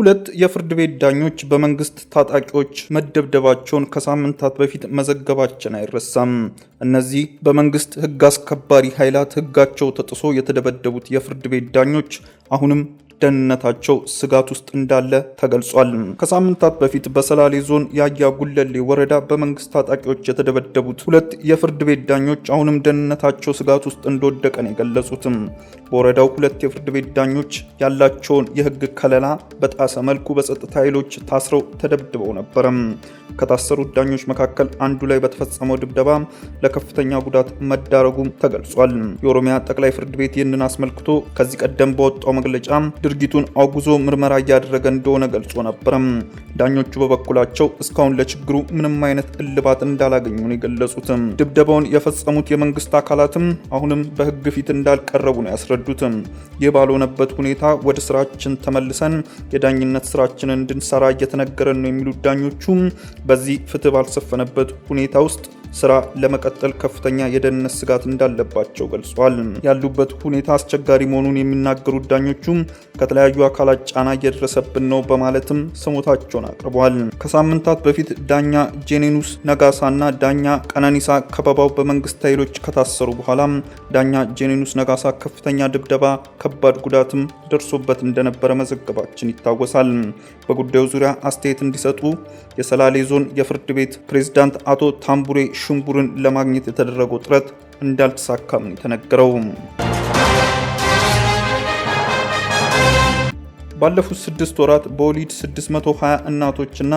ሁለት የፍርድ ቤት ዳኞች በመንግስት ታጣቂዎች መደብደባቸውን ከሳምንታት በፊት መዘገባችን አይረሳም። እነዚህ በመንግስት ሕግ አስከባሪ ኃይላት ሕጋቸው ተጥሶ የተደበደቡት የፍርድ ቤት ዳኞች አሁንም ደህንነታቸው ስጋት ውስጥ እንዳለ ተገልጿል። ከሳምንታት በፊት በሰላሌ ዞን ያያ ጉለሌ ወረዳ በመንግስት ታጣቂዎች የተደበደቡት ሁለት የፍርድ ቤት ዳኞች አሁንም ደህንነታቸው ስጋት ውስጥ እንደወደቀ ነው የገለጹትም። በወረዳው ሁለት የፍርድ ቤት ዳኞች ያላቸውን የህግ ከለላ በጣሰ መልኩ በጸጥታ ኃይሎች ታስረው ተደብድበው ነበር። ከታሰሩት ዳኞች መካከል አንዱ ላይ በተፈጸመው ድብደባ ለከፍተኛ ጉዳት መዳረጉም ተገልጿል። የኦሮሚያ ጠቅላይ ፍርድ ቤት ይህንን አስመልክቶ ከዚህ ቀደም በወጣው መግለጫ ድርጊቱን አውግዞ ምርመራ እያደረገ እንደሆነ ገልጾ ነበር። ዳኞቹ በበኩላቸው እስካሁን ለችግሩ ምንም አይነት እልባት እንዳላገኙ ነው የገለጹት። ድብደባውን የፈጸሙት የመንግስት አካላትም አሁንም በህግ ፊት እንዳልቀረቡ ነው ያስረዱት። ይህ ባልሆነበት ሁኔታ ወደ ስራችን ተመልሰን የዳኝነት ስራችንን እንድንሰራ እየተነገረን ነው የሚሉት ዳኞቹ በዚህ ፍትህ ባልሰፈነበት ሁኔታ ውስጥ ስራ ለመቀጠል ከፍተኛ የደህንነት ስጋት እንዳለባቸው ገልጿል። ያሉበት ሁኔታ አስቸጋሪ መሆኑን የሚናገሩት ዳኞቹም ከተለያዩ አካላት ጫና እየደረሰብን ነው በማለትም ስሞታቸውን አቅርበዋል። ከሳምንታት በፊት ዳኛ ጄኔኑስ ነጋሳና ዳኛ ቀነኒሳ ከበባው በመንግስት ኃይሎች ከታሰሩ በኋላ ዳኛ ጄኔኑስ ነጋሳ ከፍተኛ ድብደባ፣ ከባድ ጉዳትም ደርሶበት እንደነበረ መዘገባችን ይታወሳል። በጉዳዩ ዙሪያ አስተያየት እንዲሰጡ የሰላሌ ዞን የፍርድ ቤት ፕሬዝዳንት አቶ ታምቡሬ ሽንቡርን ለማግኘት የተደረገው ጥረት እንዳልተሳካም የተነገረው። ባለፉት 6 ወራት በወሊድ 620 እናቶችና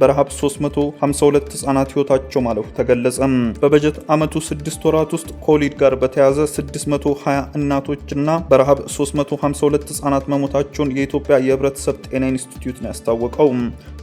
በረሃብ 352 ህጻናት ህይወታቸው ማለፉ ተገለጸ። በበጀት ዓመቱ 6 ወራት ውስጥ ከወሊድ ጋር በተያያዘ 620 እናቶችና በረሃብ 352 ህጻናት መሞታቸውን የኢትዮጵያ የህብረተሰብ ጤና ኢንስቲትዩት ነው ያስታወቀው።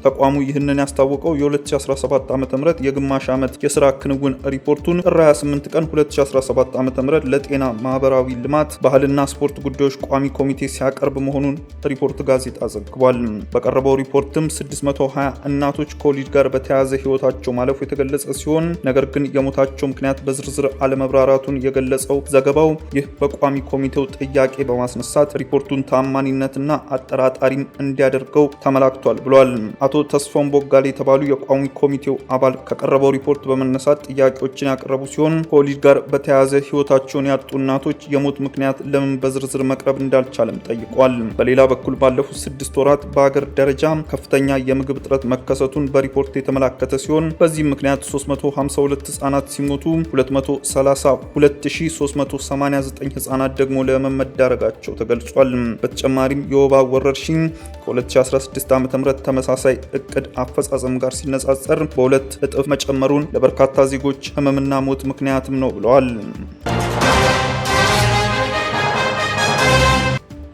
ተቋሙ ይህንን ያስታወቀው የ2017 ዓ.ም የግማሽ ዓመት የሥራ ክንውን ሪፖርቱን ጥር 28 ቀን 2017 ዓ.ም ለጤና ማህበራዊ ልማት ባህልና ስፖርት ጉዳዮች ቋሚ ኮሚቴ ሲያቀርብ መሆኑን ሪፖርት ጋዜጣ ዘግቧል። በቀረበው ሪፖርትም 620 እናቶች ከወሊድ ጋር በተያያዘ ህይወታቸው ማለፉ የተገለጸ ሲሆን ነገር ግን የሞታቸው ምክንያት በዝርዝር አለመብራራቱን የገለጸው ዘገባው ይህ በቋሚ ኮሚቴው ጥያቄ በማስነሳት ሪፖርቱን ታማኒነትና አጠራጣሪም እንዲያደርገው ተመላክቷል ብሏል። አቶ ተስፋውን ቦጋሌ የተባሉ የቋሚ ኮሚቴው አባል ከቀረበው ሪፖርት በመነሳት ጥያቄዎችን ያቀረቡ ሲሆን ከወሊድ ጋር በተያያዘ ህይወታቸውን ያጡ እናቶች የሞት ምክንያት ለምን በዝርዝር መቅረብ እንዳልቻለም ጠይቋል። በሌላ በኩል ባለፉት 6 ወራት በአገር ደረጃ ከፍተኛ የምግብ እጥረት መከሰቱን በሪፖርት የተመላከተ ሲሆን በዚህ ምክንያት 352 ህጻናት ሲሞቱ 232389 ህጻናት ደግሞ ለህመም መዳረጋቸው ተገልጿል። በተጨማሪም የወባ ወረርሽኝ ከ2016 ዓ.ም ተመሳሳይ እቅድ አፈጻጸም ጋር ሲነጻጸር በ2 እጥፍ መጨመሩን ለበርካታ ዜጎች ህመምና ሞት ምክንያትም ነው ብለዋል።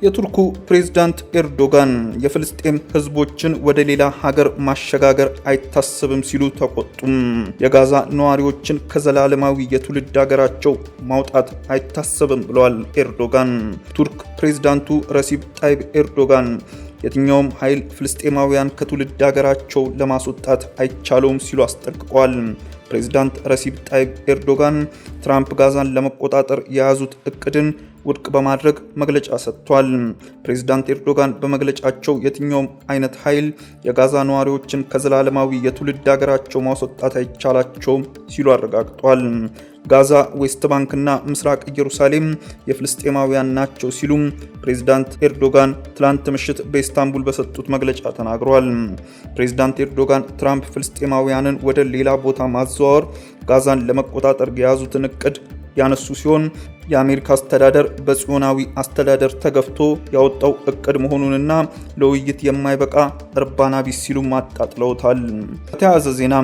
የቱርኩ ፕሬዝዳንት ኤርዶጋን የፍልስጤም ህዝቦችን ወደ ሌላ ሀገር ማሸጋገር አይታሰብም ሲሉ ተቆጡም። የጋዛ ነዋሪዎችን ከዘላለማዊ የትውልድ ሀገራቸው ማውጣት አይታሰብም ብለዋል ኤርዶጋን። ቱርክ ፕሬዝዳንቱ ረሲብ ጣይብ ኤርዶጋን የትኛውም ኃይል ፍልስጤማውያን ከትውልድ ሀገራቸው ለማስወጣት አይቻለውም ሲሉ አስጠንቅቀዋል። ፕሬዝዳንት ረሲብ ጣይብ ኤርዶጋን ትራምፕ ጋዛን ለመቆጣጠር የያዙት እቅድን ውድቅ በማድረግ መግለጫ ሰጥቷል። ፕሬዝዳንት ኤርዶጋን በመግለጫቸው የትኛውም አይነት ኃይል የጋዛ ነዋሪዎችን ከዘላለማዊ የትውልድ ሀገራቸው ማስወጣት አይቻላቸውም ሲሉ አረጋግጧል። ጋዛ፣ ዌስት ባንክና ምስራቅ ኢየሩሳሌም የፍልስጤማውያን ናቸው ሲሉም ፕሬዝዳንት ኤርዶጋን ትላንት ምሽት በኢስታንቡል በሰጡት መግለጫ ተናግረዋል። ፕሬዝዳንት ኤርዶጋን ትራምፕ ፍልስጤማውያንን ወደ ሌላ ቦታ ማዘዋወር ጋዛን ለመቆጣጠር የያዙትን እቅድ ያነሱ ሲሆን የአሜሪካ አስተዳደር በጽዮናዊ አስተዳደር ተገፍቶ ያወጣው እቅድ መሆኑንና ለውይይት የማይበቃ እርባና ቢስ ሲሉ አጣጥለውታል። በተያያዘ ዜና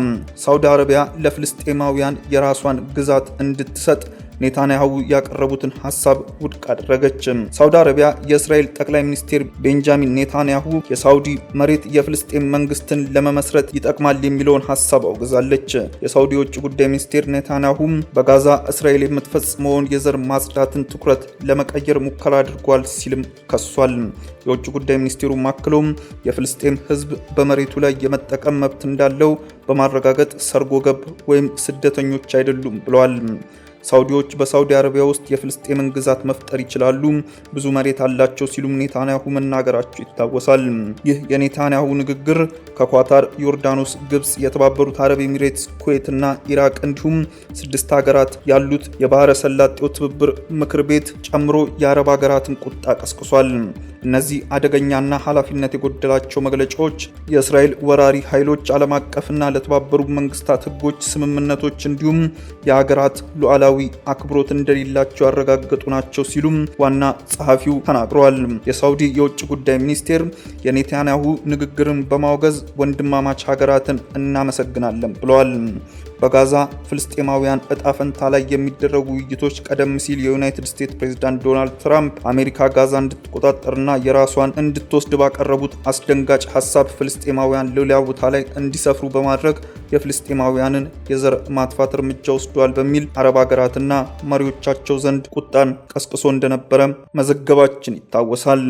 ሳውዲ አረቢያ ለፍልስጤማውያን የራሷን ግዛት እንድትሰጥ ኔታንያሁ ያቀረቡትን ሐሳብ ውድቅ አደረገች። ሳውዲ አረቢያ የእስራኤል ጠቅላይ ሚኒስትር ቤንጃሚን ኔታንያሁ የሳውዲ መሬት የፍልስጤም መንግስትን ለመመስረት ይጠቅማል የሚለውን ሐሳብ አውግዛለች። የሳውዲ የውጭ ጉዳይ ሚኒስትር ኔታንያሁ በጋዛ እስራኤል የምትፈጽመውን የዘር ማጽዳትን ትኩረት ለመቀየር ሙከራ አድርጓል ሲልም ከሷል። የውጭ ጉዳይ ሚኒስትሩ አክሎም የፍልስጤም ህዝብ በመሬቱ ላይ የመጠቀም መብት እንዳለው በማረጋገጥ ሰርጎ ገብ ወይም ስደተኞች አይደሉም ብለዋል። ሳውዲዎች በሳውዲ አረቢያ ውስጥ የፍልስጤምን ግዛት መፍጠር ይችላሉ፣ ብዙ መሬት አላቸው ሲሉም ኔታንያሁ መናገራቸው ይታወሳል። ይህ የኔታንያሁ ንግግር ከኳታር፣ ዮርዳኖስ፣ ግብጽ፣ የተባበሩት አረብ ኤሚሬትስ፣ ኩዌትና ኢራቅ እንዲሁም 6 ሀገራት ያሉት የባህረ ሰላጤው ትብብር ምክር ቤት ጨምሮ የአረብ ሀገራትን ቁጣ ቀስቅሷል። እነዚህ አደገኛና ኃላፊነት የጎደላቸው መግለጫዎች የእስራኤል ወራሪ ኃይሎች ዓለም አቀፍና ለተባበሩት መንግስታት ህጎች፣ ስምምነቶች እንዲሁም የሀገራት ሉዓላዊ አክብሮት እንደሌላቸው ያረጋገጡ ናቸው ሲሉም ዋና ጸሐፊው ተናግረዋል። የሳውዲ የውጭ ጉዳይ ሚኒስቴር የኔታንያሁ ንግግርን በማውገዝ ወንድማማች ሀገራትን እናመሰግናለን ብለዋል። በጋዛ ፍልስጤማውያን እጣ ፈንታ ላይ የሚደረጉ ውይይቶች ቀደም ሲል የዩናይትድ ስቴትስ ፕሬዝዳንት ዶናልድ ትራምፕ አሜሪካ ጋዛ እንድትቆጣጠርና የራሷን እንድትወስድ ባቀረቡት አስደንጋጭ ሐሳብ ፍልስጤማውያን ሌላ ቦታ ላይ እንዲሰፍሩ በማድረግ የፍልስጤማውያንን የዘር ማጥፋት እርምጃ ወስዷል በሚል አረብ ሀገራትና መሪዎቻቸው ዘንድ ቁጣን ቀስቅሶ እንደነበረ መዘገባችን ይታወሳል።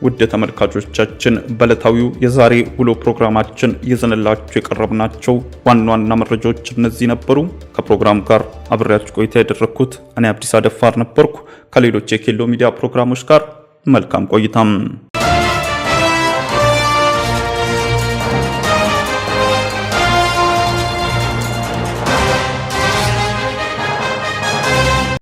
ውድ ተመልካቾቻችን በዕለታዊው የዛሬ ውሎ ፕሮግራማችን ይዘንላችሁ የቀረብናቸው ዋና ዋና መረጃዎች እነዚህ ነበሩ። ከፕሮግራም ጋር አብሬያችሁ ቆይታ ያደረኩት እኔ አብዲስ አደፋር ነበርኩ። ከሌሎች የኬሎ ሚዲያ ፕሮግራሞች ጋር መልካም ቆይታም